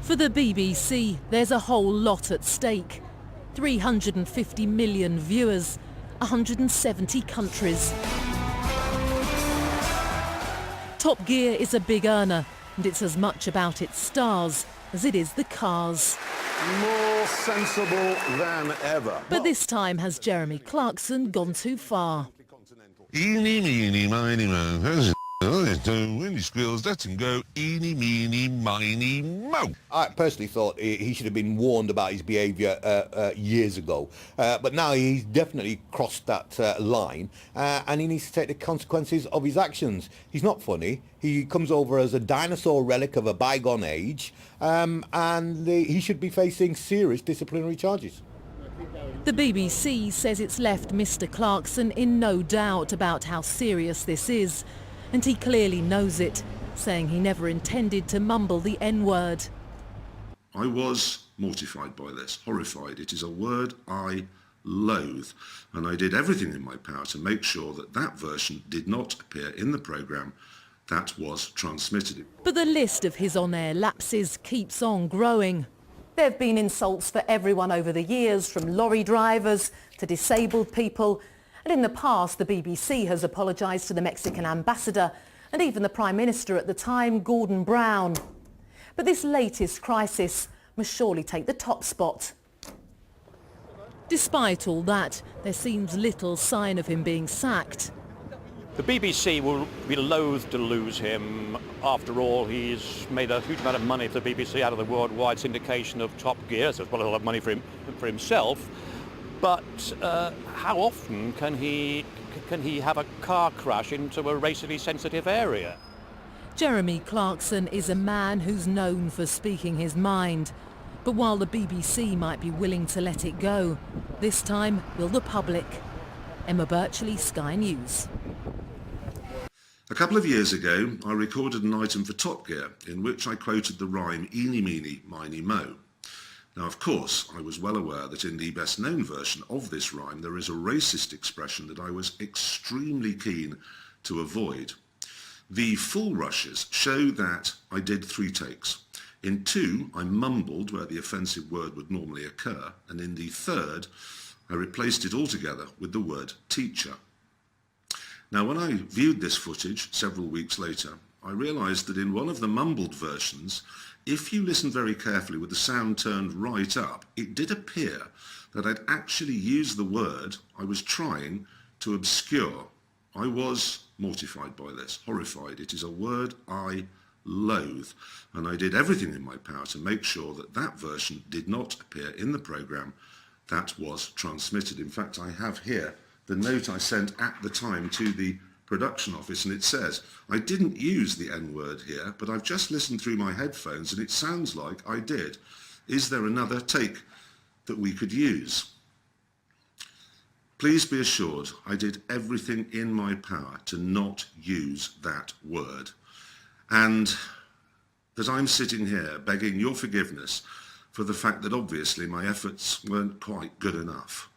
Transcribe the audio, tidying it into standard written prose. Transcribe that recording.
For the BBC, there's a whole lot at stake. 350 million viewers, 170 countries. Top Gear is a big earner, and it's as much about its stars as it is the cars. More sensible than ever. But this time has Jeremy Clarkson gone too far? Eeny, meeny, miny, moe. When he squeals, let him go. Eeny, meeny, miny, moe. I personally thought he should have been warned about his behaviour years ago. But now he's definitely crossed that line and he needs to take the consequences of his actions. He's not funny. He comes over as a dinosaur relic of a bygone age and he should be facing serious disciplinary charges. The BBC says it's left Mr. Clarkson in no doubt about how serious this is. And he clearly knows it, saying he never intended to mumble the N-word. I was mortified by this, horrified. It is a word I loathe, and I did everything in my power to make sure that that version did not appear in the programme that was transmitted. But the list of his on-air lapses keeps on growing. There have been insults for everyone over the years, from lorry drivers to disabled people. And in the past, the BBC has apologised to the Mexican ambassador and even the Prime Minister at the time, Gordon Brown. But this latest crisis must surely take the top spot. Despite all that, there seems little sign of him being sacked. The BBC will be loath to lose him. After all, he's made a huge amount of money for the BBC out of the worldwide syndication of Top Gear, so it's well a lot of money for himself. But how often can he have a car crash into a racially sensitive area? Jeremy Clarkson is a man who's known for speaking his mind. But while the BBC might be willing to let it go, this time will the public? Emma Birchley, Sky News. A couple of years ago, I recorded an item for Top Gear in which I quoted the rhyme "Eeny, meeny, miny, moe." Now, of course, I was well aware that in the best-known version of this rhyme there is a racist expression that I was extremely keen to avoid. The full rushes show that I did 3 takes. In 2, I mumbled where the offensive word would normally occur, and in the 3rd, I replaced it altogether with the word teacher. Now, when I viewed this footage several weeks later, I realised that in one of the mumbled versions, if you listen very carefully with the sound turned right up, it did appear that I'd actually used the word I was trying to obscure. I was mortified by this, horrified. It is a word I loathe, and I did everything in my power to make sure that that version did not appear in the programme that was transmitted. In fact, I have here the note I sent at the time to the production office, and it says, I didn't use the N-word here, but I've just listened through my headphones and it sounds like I did. Is there another take that we could use? Please be assured I did everything in my power to not use that word, and that I'm sitting here begging your forgiveness for the fact that obviously my efforts weren't quite good enough.